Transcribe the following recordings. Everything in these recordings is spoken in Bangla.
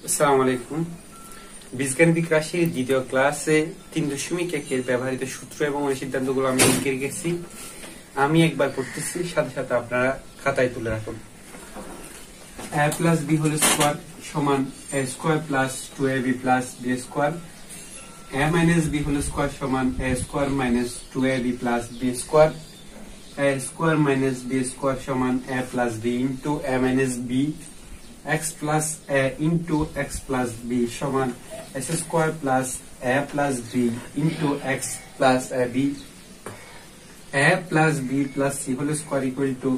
আসসালামু আলাইকুম। বীজগাণিতিক রাশির দ্বিতীয় ক্লাসে 3.1 ব্যবহৃত সূত্র এবং সিদ্ধান্তগুলো আমি লিখে রেখেছি। আমি একবার পড়তেছি, সাথে সাথে আপনারা খাতায় তুলে রাখুন। a plus b whole square সমান a square plus 2ab plus b square, a minus b whole square সমান a square minus 2ab plus b square, a square minus b square সমান a plus b into a minus b, x plus a into x plus b সমান s square plus a plus b into x plus ab, a plus b plus c whole square equal to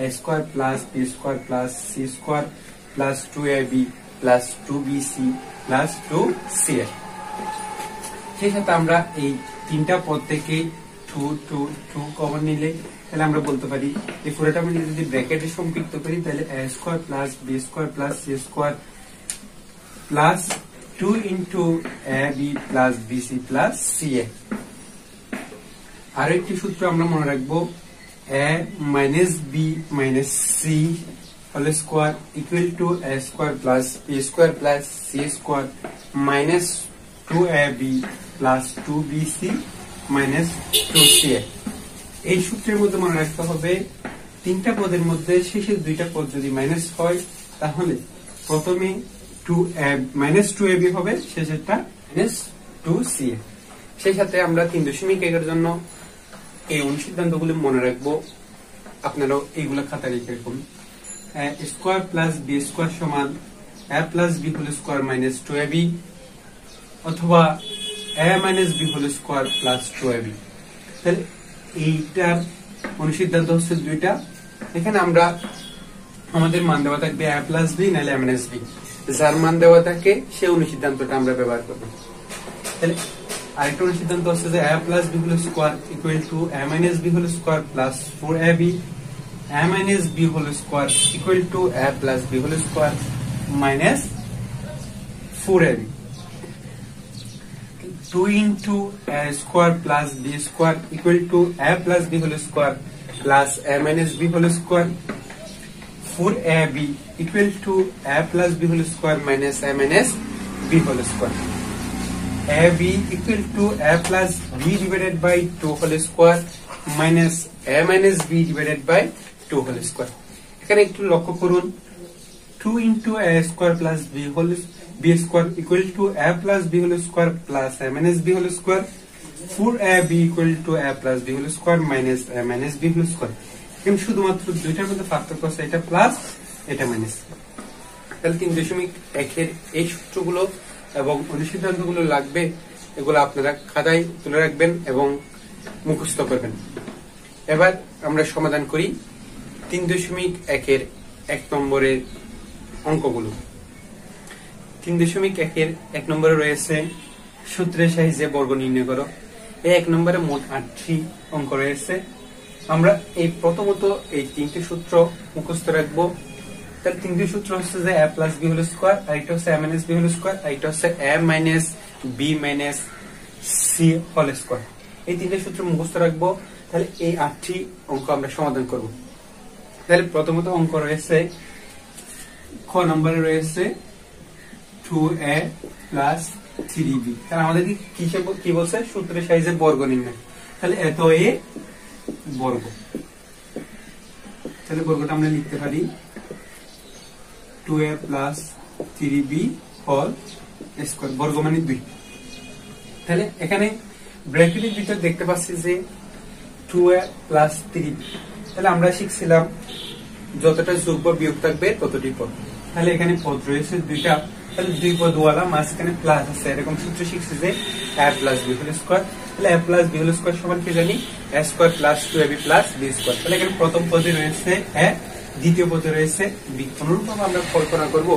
a square plus b square plus c square plus 2ab plus 2bc plus 2ca। সেই সাথে আমরা এই তিনটা পদ থেকে 2 কমন নিলে তাহলে আমরা বলতে পারি এই পুরোটা আমি যদি ব্র্যাকেটে সম্পৃক্ত করি তাহলে a square plus b square plus c square plus 2 into ab plus bc plus ca। আর একটি সূত্র আমরা মনে রাখবো, a minus b minus c whole square equal to a square plus b square plus c square minus 2ab plus 2bc minus 2ca। এই সূত্রের মধ্যে মনে রাখতে হবে তিনটা পদের মধ্যে শেষের দুইটা পদ যদি মাইনাস হয় তাহলে প্রথমে মাইনাস 2ab হবে, শেষেরটা মাইনাস 2ca। সেই সাথে আমরা 3.1 এর জন্য এই অনুসিদ্ধান্তগুলো মনে রাখবো। আপনারাও এইগুলা খাতা লিখে রাখুন। স্কোয়ার প্লাস বি স্কোয়ার সমান a plus B whole square minus 2ab অথবা a minus B whole square plus 2ab। তাহলে এইটার অনুসিদ্ধান্ত হচ্ছে দুইটা। এখানে আমরা আমাদের মান দেওয়া থাকবে a প্লাস বি নাহলে a মাইনাস বি, যার মান দেওয়া থাকে সেই অনুসিদ্ধান্তটা আমরা ব্যবহার করব। তাহলে আরেকটা অনুসিদ্ধান্ত হচ্ছে যে a plus B whole square equal to a minus B whole square plus 4ab, a minus B whole square equal to a plus B whole square minus 4ab। 2 into a square plus b square equal to a plus b whole square plus a minus b whole square, 4ab equal to a plus b whole square minus a minus b whole square, ab equal to a plus b divided by 2 whole square minus a minus b divided by 2 whole square। এখানে একটু লক্ষ্য করুন, 2 into a square plus b square equal to a plus b whole square plus a minus b whole square, 4ab equal to a plus b whole square minus a minus b whole square। এখানে শুধুমাত্র দুইটার মধ্যে পার্থক্য আছে, এটা প্লাস এটা মাইনাস। তাহলে 3.1 এর এই সূত্রগুলো এবং অনুসিদ্ধান্তগুলো লাগবে, এগুলো আপনারা খাতায় তুলে রাখবেন এবং মুখস্থ করবেন। এবার আমরা সমাধান করি 3.1 এর 1 নম্বরের অঙ্কগুলো। 3.1 এর 1 নম্বরে রয়েছে সূত্রের সাহায্যে বর্গ নির্ণয় করো। এই 1 নম্বরে মোট 8টি অঙ্ক রয়েছে। আমরা এই প্রথমত এই তিনটি সূত্র মুখস্থ রাখবো। তাহলে তিনটি সূত্র হচ্ছে যে a plus B whole square, আরেকটা হচ্ছে a minus B whole square, আরেকটা হচ্ছে a minus B minus C whole square. এই তিনটি সূত্র মুখস্থ রাখবো। তাহলে এই 8টি অঙ্ক আমরা সমাধান করব। তাহলে প্রথমত অঙ্ক রয়েছে খ নম্বরে রয়েছে 2a plus 3b। তাহলে আমাদের কি বলছে, সূত্রের সাহায্যে বর্গ নির্ণয়। তাহলে এত a বর্গ, তাহলে বর্গটা আমরা লিখতে পারি 2a plus 3b whole square, বর্গ মানে 2। তাহলে এখানে ব্র্যাকেটের ভিতর দেখতে পাচ্ছি যে 2a plus 3b। তাহলে আমরা শিখছিলাম যতটা যোগ বা বিয়োগ থাকবে ততটি পদ। তাহলে এখানে পদ রয়েছে দুইটা, তাহলে 2 পদ ওয়ালা, মাঝখানে প্লাস আছে, এরকম সূত্র শিখছি যে a plus B whole square. তাহলে a plus B whole square সমান কি জানি, a square plus 2ab plus b square. তাহলে এখানে প্রথম পদে রয়েছে a, দ্বিতীয় পদে রয়েছে b। অনুরূপভাবে আমরা কল্পনা করব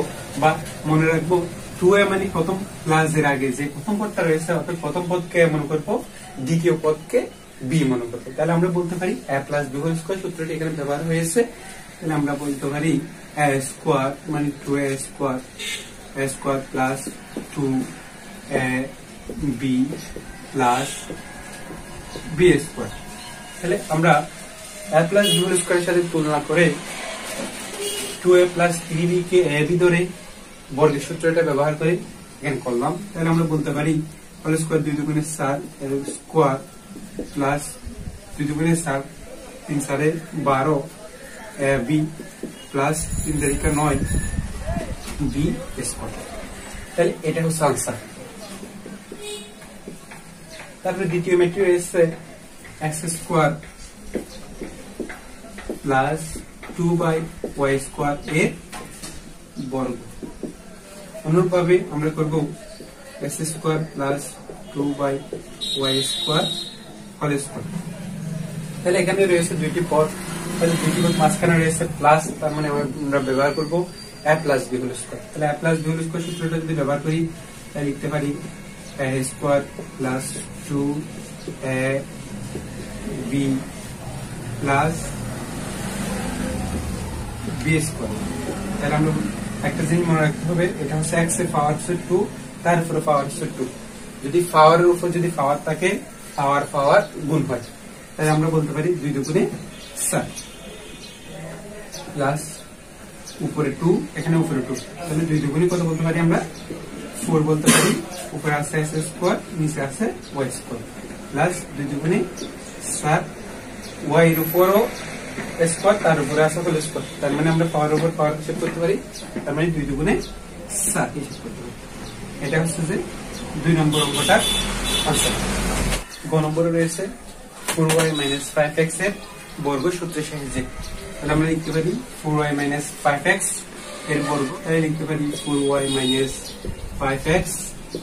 বা মনে রাখবো 2a মানে প্রথম প্লাস এর আগে যে প্রথম পদটা রয়েছে, অর্থাৎ প্রথম পদকে মনে করবো, দ্বিতীয় পদকে b মনে করবো। তাহলে আমরা বলতে পারি a plus B whole square সূত্রটি এখানে ব্যবহার হয়েছে। তাহলে আমরা বলতে পারি a স্কয়ার মানে 2a square, a square plus 2ab plus b square. তাহলে আমরা a প্লাস b হোল স্কয়ারের সাথে তুলনা করে 2a plus 3b K a b ধরে বর্গের সূত্রটা ব্যবহার করে এখানে করলাম। তাহলে আমরা বলতে পারি হোল স্কোয়ার 2 দুগুণে 4 এর স্কোয়ার প্লাস 2 দুগুণে 4 3 4 12 বি প্লাস 3 তারিখে 9 বি স্কোয়ার। তাহলে এটা হচ্ছে আনসার। তারপরে দ্বিতীয় ম্যাট্রিক্স রয়েছে x square plus 2/y square এর বর্গ। অনুরূপভাবে আমরা করব x square plus 2/y square whole square. তাহলে এখানে রয়েছে দুইটি পদ, তাহলে দুইটি পদ মাঝখানে রয়েছে প্লাস, তার মানে আমরা ব্যবহার করব a plus b whole square. তাহলে a plus b whole square সূত্রটা যদি ব্যবহার করি তাহলে লিখতে পারি a square plus 2ab plus b square. তাহলে আমরা একটা জিনিস মনে রাখতে হবে, এটা হচ্ছে x এর পাওয়ার হচ্ছে 2, তার উপরে পাওয়ার হচ্ছে 2। যদি পাওয়ারের উপর যদি পাওয়ার থাকে পাওয়ার গুণ হয়, তাহলে আমরা বলতে পারি 2 দুগুণে 4 প্লাস উপরে 2 এখানে উপরে 2, তাহলে 2 দুগুণে কত বলতে পারি আমরা 4 বলতে পারি। উপরে আছে x স্কোয়ার, নিচে আছে y স্কোয়ার প্লাস 2 দুগুণে 4 y এর উপরও স্কোয়ার, তার উপরে আছে হোল স্কোয়ার, তার মানে আমরা পাওয়ার উপর পাওয়ার হিসাব করতে পারি, তার মানে 2 দুগুণে 4 হিসাব করতে পারি। এটা হচ্ছে যে 2 নম্বর অঙ্কটার আনসার। গ নম্বরে রয়েছে 4y মাইনাস 5x এর বর্গ সূত্রের সাহায্যে। তাহলে আমরা লিখতে পারি 4y মাইনাস 5x এর বর্গ, তাহলে লিখতে পারি 4y minus 5x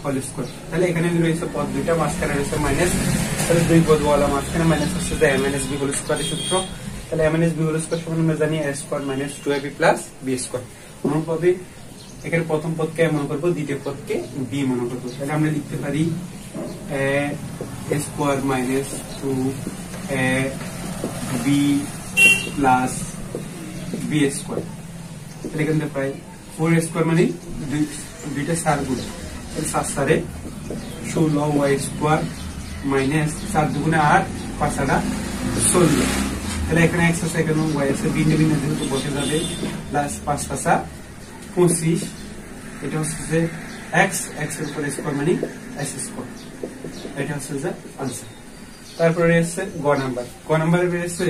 whole square. তাহলে এখানে রয়েছে পদ দুইটা, মাঝখানে রয়েছে মাইনাস, তাহলে দুই পদওয়ালা মাঝখানে মাইনাস হচ্ছে যে a মাইনাস b হোল স্কোয়ারের সূত্র। তাহলে a minus b whole square সমান আমরা জানি a square minus 2ab plus b square. অনুরূপভাবে এখানে প্রথম পদকে a মনে করবো, দ্বিতীয় পদকে b মনে করবো। তাহলে আমরা লিখতে পারি a square minus 2ab plus b square. তাহলে এখান থেকে প্রায় 4 স্কোয়ার মানে দুইটা 4 গুণ, তাহলে 7 4 16y স্কোয়ার মাইনাস 4 দুগুণে 8 5 8 16। তাহলে এখানে x আছে, এখানে y আছে, ভিন্ন ভিন্ন যেহেতু বসে যাবে, প্লাস 5 5 25। এটা হচ্ছে যে x এর উপর স্কোয়ার মানে s স্কোয়ার। এটা হচ্ছে যে আনসার। তারপরে রয়েছে গ নাম্বারে রয়েছে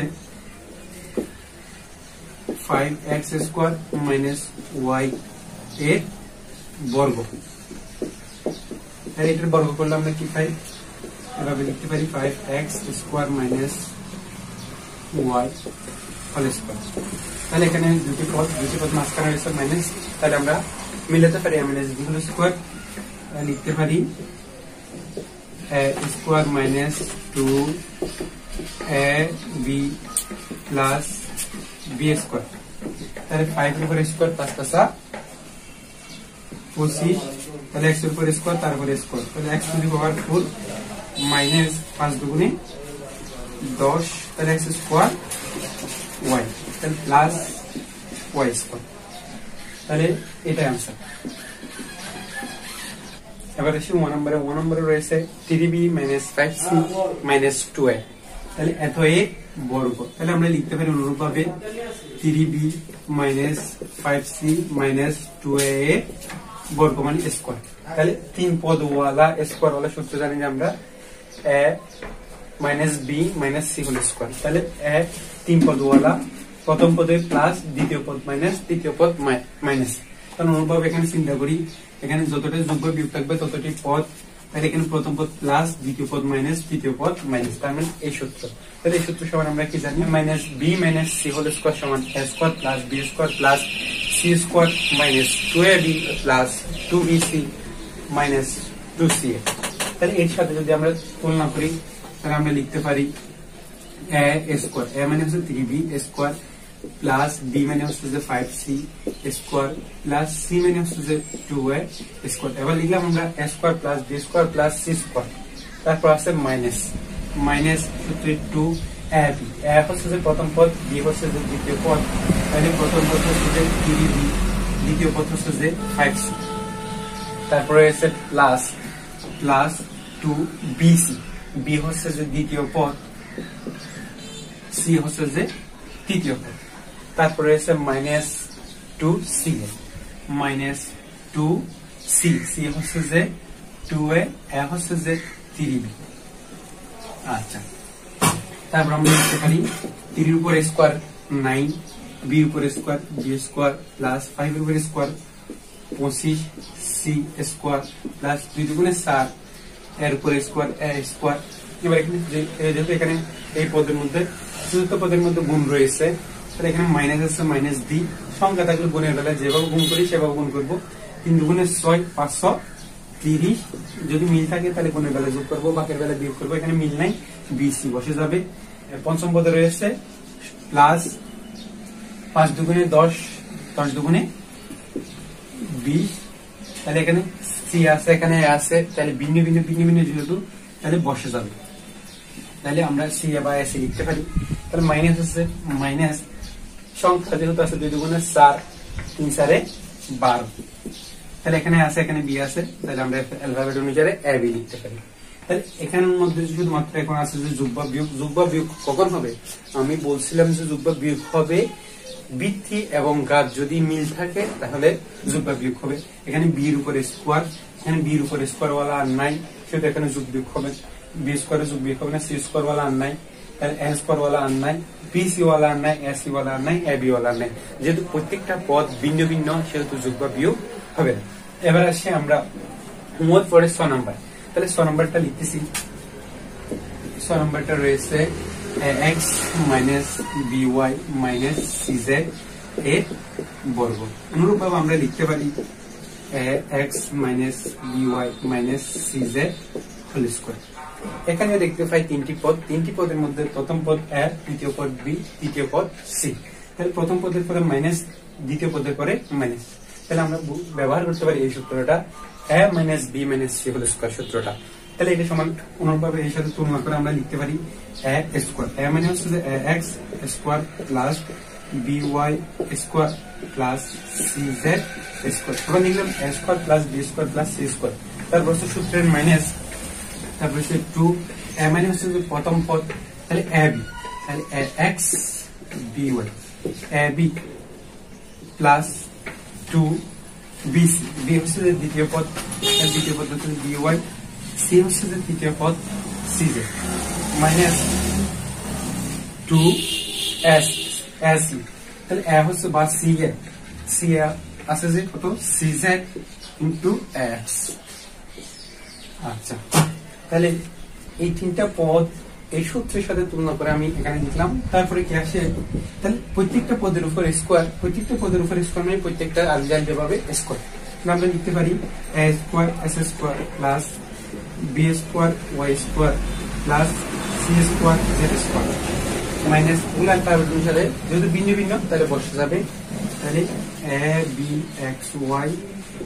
5x স্কোয়ার মাইনাস y এর বর্গ। তাহলে এটার বর্গ করলে আমরা কি পাই, এভাবে লিখতে পারি 5x square minus y whole square. তাহলে এখানে দুটি পদ মাঝখানে রয়েছে মাইনাস, তাহলে আমরা মিলাতে পারি a minus b whole square. লিখতে পারি a square minus 2ab plus b square. তাহলে 5 এর উপর স্কোয়ার 5 5 25, তাহলে x এর উপর স্কোয়ার তার উপর স্কোয়ার, তাহলে x to the power 4 minus 5 দুগুণে 10, তাহলে x স্কোয়ার y, তাহলে প্লাস y স্কোয়ার। তাহলে এটাই আনসার। এবার আসি 1 নম্বরে রয়েছে 3b minus 5c minus 2a। তাহলে এত a বর্গ। তাহলে আমরা লিখতে পারি অনুরূপভাবে 3b minus 5c minus 2a বর্গ মানে স্কোয়ার। তাহলে 3 পদওয়ালা স্কোয়ার ওয়ালা সূত্র জানি যে আমরা a minus b minus c whole square. তাহলে a 3 পদওয়ালা, প্রথম পদে প্লাস, দ্বিতীয় পদ মাইনাস, তৃতীয় পদ মাইনাস। তাহলে অনুরূপভাবে এখানে চিন্তা করি, এখানে যতটা যোগ্য বিয়োগ থাকবে ততটি পদ, তাহলে এখানে প্রথম পদ প্লাস, দ্বিতীয় পদ মাইনাস, তৃতীয় পদ মাইনাস, তার মানে এই সূত্র। তাহলে এই সূত্র সমান আমরা কি জানি, minus b minus c whole square সমান a square plus b square plus c square minus 2ab plus 2bc minus 2ca। তাহলে এর সাথে যদি আমরা তুলনা করি তাহলে আমরা লিখতে পারি a স্কোয়ার, a মানে হচ্ছে 3b স্কোয়ার প্লাস b মানে হচ্ছে যে 5c স্কোয়ার প্লাস c মানে হচ্ছে যে 2a স্কোয়ার। এবার লিখলাম আমরা a square plus b square plus c square, তারপর আছে মাইনাস, মাইনাস সূত্রে 2ab, a হচ্ছে যে প্রথম পদ, b হচ্ছে যে দ্বিতীয় পদ, তাহলে প্রথম পদ হচ্ছে যে 3b, দ্বিতীয় পদ হচ্ছে যে 5c, তারপরে আছে প্লাস, প্লাস 2bc, b হচ্ছে যে দ্বিতীয় পদ, c হচ্ছে যে তৃতীয় পদ, তারপরে আছে মাইনাস 2ca, মাইনাস 2c হচ্ছে যে 2a, a হচ্ছে যে 3b। আচ্ছা, তারপর আমরা লিখতে পারি 3 এর উপর স্কয়ার 9, b এর উপর স্কয়ার b স্কয়ার প্লাস 5 এর উপর স্কয়ার 25 c স্কয়ার প্লাস 2 দুগুণে 4 এর উপর স্কয়ার a স্কয়ার। এবার এখানে যেহেতু এখানে এই পদের মধ্যে চতুর্থ পদের মধ্যে গুণ রয়েছে, তাহলে এখানে মাইনাস আছে, মাইনাস d। সংখ্যা থাকলে গুণের বেলায় যেভাবে গুণ করি সেভাবে গুণ করবো। 3 দুগুণে 6 530, যদি মিল থাকে তাহলে গুণের বেলায় যোগ করবো, বাকির বেলায় বিয়োগ করবো। এখানে মিল নাই, bc বসে যাবে। পঞ্চম পদে রয়েছে প্লাস 5 দুগুণে 10, 10 দুগুণে 20, তাহলে এখানে c আছে, এখানে a আছে, তাহলে ভিন্ন ভিন্ন যেহেতু তাহলে বসে যাবে। তাহলে আমরা c বা a লিখতে পারি। তাহলে মাইনাস আছে, মাইনাস সংখ্যা যেহেতু আছে 2 দুগুণে 4 3 4 12, তাহলে এখানে আছে, এখানে b আছে, তাহলে আমরা অ্যালফাবেট অনুসারে a b লিখতে পারি। তাহলে এখানের মধ্যে শুধুমাত্র এখন আছে যে যোগ বা বিয়োগ। যোগ বা বিয়োগ কখন হবে? আমি বলছিলাম যে যোগ বা বিয়োগ হবে বৃদ্ধি এবং ঘাত যদি মিল থাকে তাহলে যোগ বা বিয়োগ হবে। এখানে b এর উপরে স্কয়ার, এখানে b এর উপরে স্কয়ার ওয়ালা আর নাই, সেটা এখানে যোগ বিয়োগ হবে। b স্কয়ারে যোগ বিয়োগ হবে না, c স্কয়ার ওয়ালা আর নাই, তাহলে a স্কয়ার ওয়ালা আর নাই, bc ওয়ালা আর নাই, ac ওয়ালা আর নাই, ab ওয়ালা আর নাই। যেহেতু প্রত্যেকটা পদ ভিন্ন ভিন্ন সেহেতু যোগ বা বিয়োগ হবে না। এবার আসি আমরা মোট পরে 6 নাম্বার। তাহলে 6 নাম্বারটা লিখতেছি। 6 নাম্বারটা রয়েছে ax minus by minus cz এর বর্গ। অনুরূপভাবে আমরা লিখতে পারি ax minus by minus cz whole square. এখানে দেখতে পাই তিনটি পদ, তিনটি পদের মধ্যে প্রথম পদ a, দ্বিতীয় পদ b, তৃতীয় পদ c। তাহলে প্রথম পদের পরে মাইনাস, দ্বিতীয় পদের পরে মাইনাস। তাহলে আমরা ব্যবহার করতে পারি এই সূত্রটা, a minus b minus c whole square সূত্রটা। তাহলে এটা সমান অনুরূপভাবে এর সাথে তুলনা করে আমরা লিখতে পারি a স্কয়ার, a মানে হচ্ছে যে ax square plus by square plus cz square. তখন লিখলাম a square plus b square plus c square. তারপর হচ্ছে সূত্রের মাইনাস, তারপর হচ্ছে 2, a মানে হচ্ছে যে প্রথম পদ, তাহলে ab, তাহলে ax by ab plus 2bc, b হচ্ছে যে দ্বিতীয় পদ, দ্বিতীয় পদ হচ্ছে by, c হচ্ছে যে তৃতীয় পদ cz মাইনাস 2ac, তাহলে a হচ্ছে বা c আছে যে কত cz ইন্টু x। আচ্ছা, তাহলে এই তিনটা পদ এই সূত্রের সাথে তুলনা করে আমি এখানে লিখলাম। তারপরে কি আসে? তাহলে প্রত্যেকটা পদের উপর স্কয়ার, প্রত্যেকটা পদের উপর স্কয়ার মানে প্রত্যেকটা আলাদা আলাদা ভাবে স্কয়ার। আমরা লিখতে পারি a square s square plus b square y square plus c square z square minus গুণ অ্যালফাবেট অনুসারে যেহেতু ভিন্ন ভিন্ন তাহলে বসে যাবে। তাহলে a b x y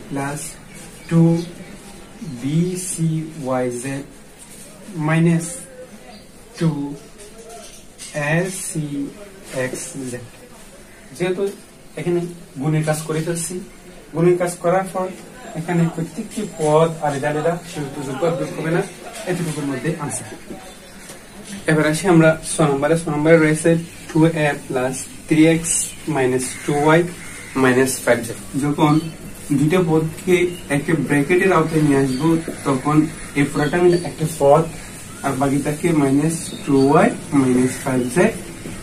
plus 2 b c y z minus 2 a c x z। যেহেতু এখানে গুণের কাজ করে ফেলছি, গুণের কাজ করার পর এখানে প্রত্যেকটি পদ আলাদা আলাদা, সেহেতু যোগ বিয়োগ হবে না, এতটুকুর মধ্যে আনসার। এবার আসি আমরা 6 নম্বরে। 6 নম্বরে রয়েছে 2a plus 3x minus 2y minus 5z। যখন দুটো পদকে একটা ব্র্যাকেটের আওতায় নিয়ে আসবো তখন এই পুরোটা মিলে একটা পদ আর বাকিটাকে মাইনাস 2y মাইনাস 5z।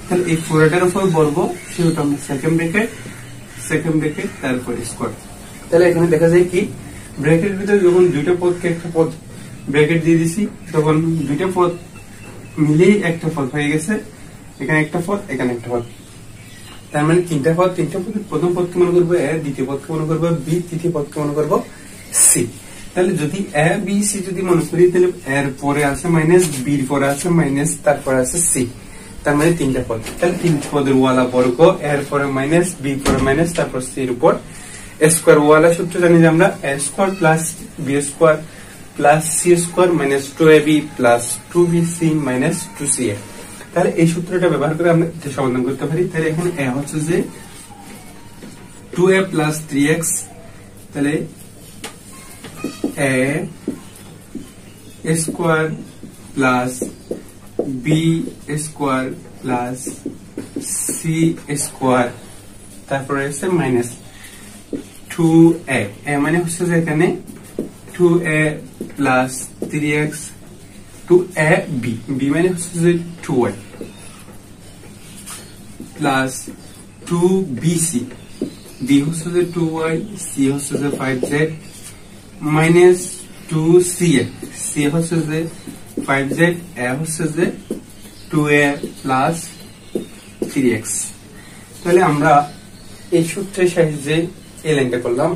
তাহলে এই পুরোটার উপর বর্গ, সেহেতু আমরা সেকেন্ড ব্র্যাকেট তারপরে স্কয়ার। তাহলে এখানে দেখা যায় কি ব্র্যাকেটের ভিতরে যখন দুইটা পদকে একটা পদ ব্র্যাকেট দিয়ে দিছি তখন দুইটা পদ মিলেই একটা পদ হয়ে গেছে। এখানে একটা পদ, এখানে একটা পদ, তার মানে তিনটা পদ। তিনটা পদের প্রথম পদকে মনে করবো a, দ্বিতীয় পদকে মনে করবো b, তৃতীয় পদকে মনে করবো c। তাহলে যদি a b c যদি মনে করি তাহলে এর পরে আছে মাইনাস, b এর পরে আছে মাইনাস, তারপরে আছে c, তার মানে তিনটা পদ। তাহলে তিনটা পদের ওয়ালা বর্গ, এর পরে মাইনাস, b পরে মাইনাস, তারপর c এর উপর স্কয়ার। ওয়ালা সূত্র জানি যে আমরা a square plus b square plus c square minus 2ab plus 2bc minus 2ca। তাহলে এই সূত্রটা ব্যবহার করে আমরা এটা সমাধান করতে পারি। তাহলে এখানে a হচ্ছে যে 2a প্লাস 3x, তাহলে a square plus b square plus c square, তারপরে আছে মাইনাস 2a মানে হচ্ছে যে এখানে 2a plus 3x 2ab b মানে হচ্ছে যে 2y প্লাস 2bc b হচ্ছে যে 2y c হচ্ছে যে 5z মাইনাস 2ca c হচ্ছে যে 5z a হচ্ছে যে 2a প্লাস 3x তাহলে আমরা এই সূত্রের সাহায্যে এই লাইনটা করলাম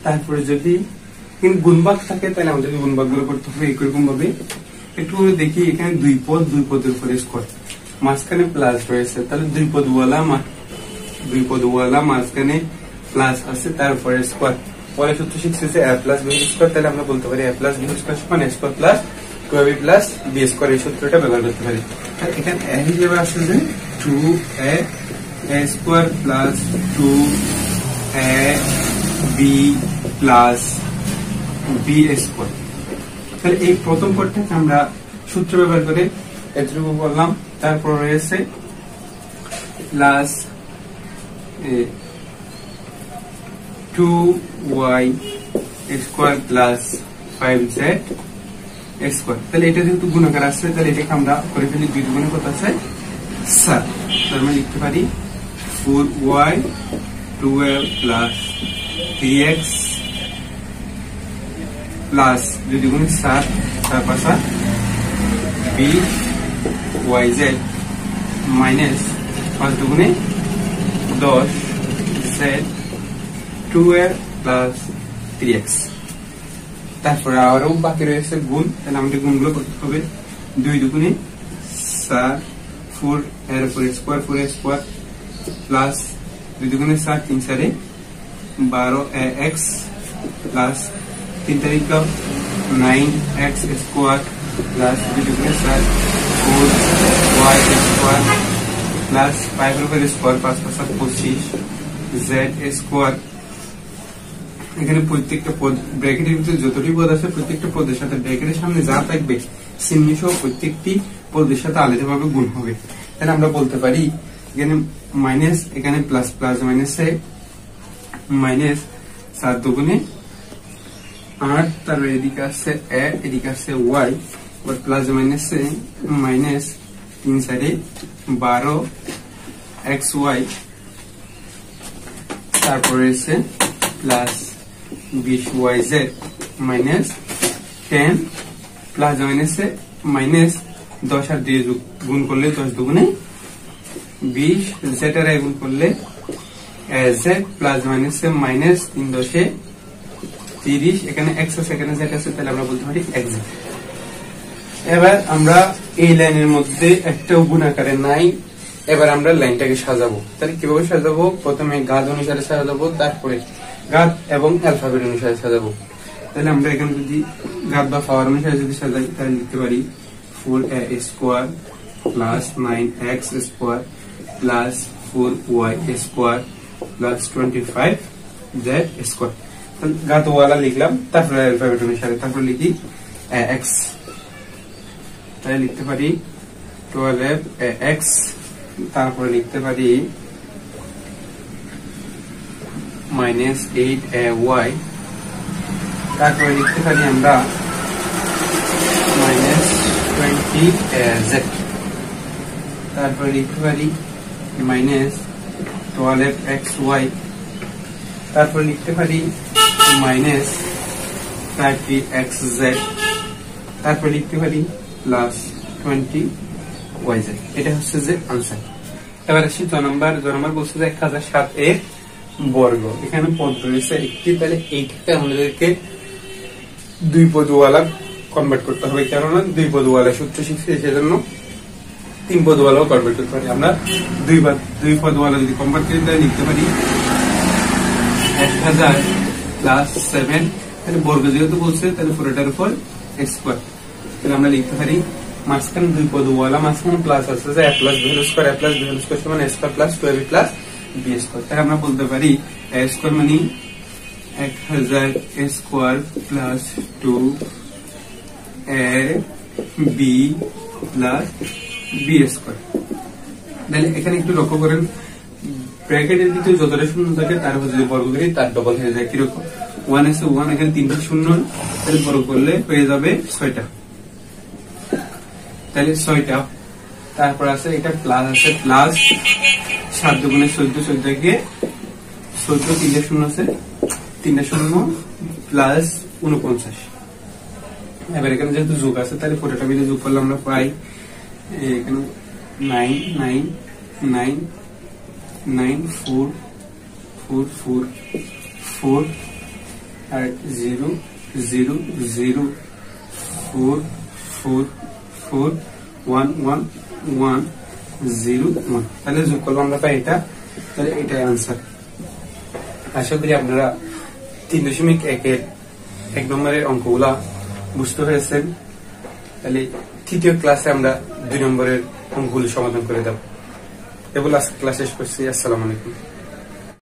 তারপরে যদি গুণভাগ থাকে তাহলে আমাদের গুণভাগগুলো করতে হবে এরকম ভাবে একটু দেখি এখানে দুই পদের উপরে স্কয়ার মাঝখানে প্লাস রয়েছে তাহলে দুই পদওয়ালা মাঝখানে প্লাস আছে তারপরে স্কয়ার পরে সূত্র শিখছে a প্লাস b স্কয়ার তাহলে আমরা বলতে পারি a প্লাস b স্কয়ার সমান a square plus 2ab plus b square এই সূত্রটা ব্যবহার করতে পারি এখানে a হিসেবে আসছে যে 2a square plus 2ab plus b square তাহলে এই প্রথম পদটাকে আমরা সূত্র ব্যবহার করে এতটুকু বললাম তারপর রয়েছে plus 2y square plus 5z square তাহলে এটা যেহেতু গুণাকার আছে তাহলে এটাকে আমরা করে ফেলি দুই গুণে কত আছে 7 তার মানে লিখতে পারি 4y 2a plus 3x plus যদি গুণে 7 তারপর 20yz মাইনাস 5 দুগুণে 10z 2a প্লাস 3x তারপরে আরো বাকি রয়েছে গুণ তাহলে আমাদের গুণগুলো করতে হবে 2 দুগুণে 7 4 এর উপরে স্কয়ার 4 স্কয়ার প্লাস 2 দুগুণে 7 3 4 12x প্লাস 3 তারিখ 9x স্কয়ার প্লাস 2 দুগুণে 7 4y স্কয়ার প্লাস 5 এর উপরে স্কয়ার 5 5 25 z স্কয়ার এখানে প্রত্যেকটা পদ ব্র্যাকেটের ভিতরে যতটি পদ আছে প্রত্যেকটা পদের সাথে ব্র্যাকেটের সামনে যা থাকবে চিহ্ন সহ প্রত্যেকটি পদের সাথে আলাদাভাবে গুণ হবে তাহলে আমরা বলতে পারি এখানে মাইনাস এখানে প্লাস প্লাস মাইনাসে মাইনাস 7 দুগুণে 8 তার এদিকে আছে a এদিকে আছে y আর প্লাস মাইনাসে মাইনাস 3 4 12 xy তারপরে আছে প্লাস 20yz মাইনাস 10 প্লাস মাইনাসে মাইনাস 10 আর 2 গুণ করলে 10 দুগুণে 20 z এর গুণ করলে z প্লাস মাইনাসে মাইনাস 3 10 30 এখানে x আছে এখানে z আছে তাহলে আমরা বলতে পারি x এবার আমরা এই লাইনের মধ্যে একটা গুণ আকারে নাই এবার আমরা লাইনটাকে সাজাবো তাহলে কিভাবে সাজাবো প্রথমে ঘাত অনুসারে সাজাবো তারপরে ঘাত এবং অ্যালফাবেট অনুসারে সাজাবো তাহলে আমরা এখানে যদি ঘাত বা পাওয়ার অনুসারে যদি সাজাই তাহলে লিখতে পারি 4a square plus 9x square plus 4y square plus 25z square তাহলে ঘাত ওয়ালা লিখলাম তারপরে অ্যালফাবেট অনুসারে তারপর লিখি x তাহলে লিখতে পারি 12x তারপরে লিখতে পারি মাইনাস 8ay তারপরে লিখতে পারি আমরা মাইনাস 20z তারপরে লিখতে পারি মাইনাস 12xy তারপরে লিখতে পারি মাইনাস 30xz তারপরে লিখতে পারি প্লাস 20yz এটা হচ্ছে যে আনসার এবার আসি জ নাম্বার বলছে যে 1007 এর বর্গ এখানে পদ রয়েছে একটি তাহলে এইটাকে আমাদেরকে দুই পদওয়ালা কনভার্ট করতে হবে কেননা দুই পদওয়ালা সূত্র শিখছি সেজন্য তিন পদওয়ালাও কনভার্ট করতে পারি আমরা দুই পদওয়ালা যদি কনভার্ট করি তাহলে লিখতে পারি 1000 প্লাস 7 তাহলে বর্গ যেহেতু বলছে তাহলে পুরোটার উপর স্কয়ার তাহলে আমরা লিখতে পারি মাঝখানে দুই পদওয়ালা মাঝখানে প্লাস আছে যে a plus b whole square সমান a square plus 2ab plus b square তাহলে আমরা বলতে পারি a স্কয়ার মানে 1000 square plus 2ab plus b square তাহলে এখানে একটু লক্ষ্য করেন ব্র্যাকেটের ভিতরে যতটা শূন্য থাকে তার উপর যদি বর্গ করি তার ডবল হয়ে যায়। কিরকম 1 আছে 1, এখানে 3টা শূন্য, তাহলে বর্গ করলে হয়ে যাবে 6টা, তাহলে 6টা। তারপর আছে এটা প্লাস আছে, প্লাস 7 দুগুণে 14, 14 কে 14, 3টা শূন্য আছে, 3টা শূন্য প্লাস 49। এবার এখানে যেহেতু যোগ আছে তাহলে পুরোটা মিলে যোগ করলে আমরা পাই এখানে 9 9 9 9 4 4 4 4 আর 0 0 0 4 4 4 1 1 1 0 1। তাহলে যোগ করলে আমরা পাই এটা, তাহলে এটাই আনসার। আশা করি আপনারা 3.1 1 নম্বরের অঙ্কগুলা বুঝতে পেরেছেন। তাহলে তৃতীয় ক্লাসে আমরা 2 নম্বরের অঙ্কগুলি সমাধান করে দেব। এগুলো আজকে ক্লাস শেষ করছি। আসসালামু আলাইকুম।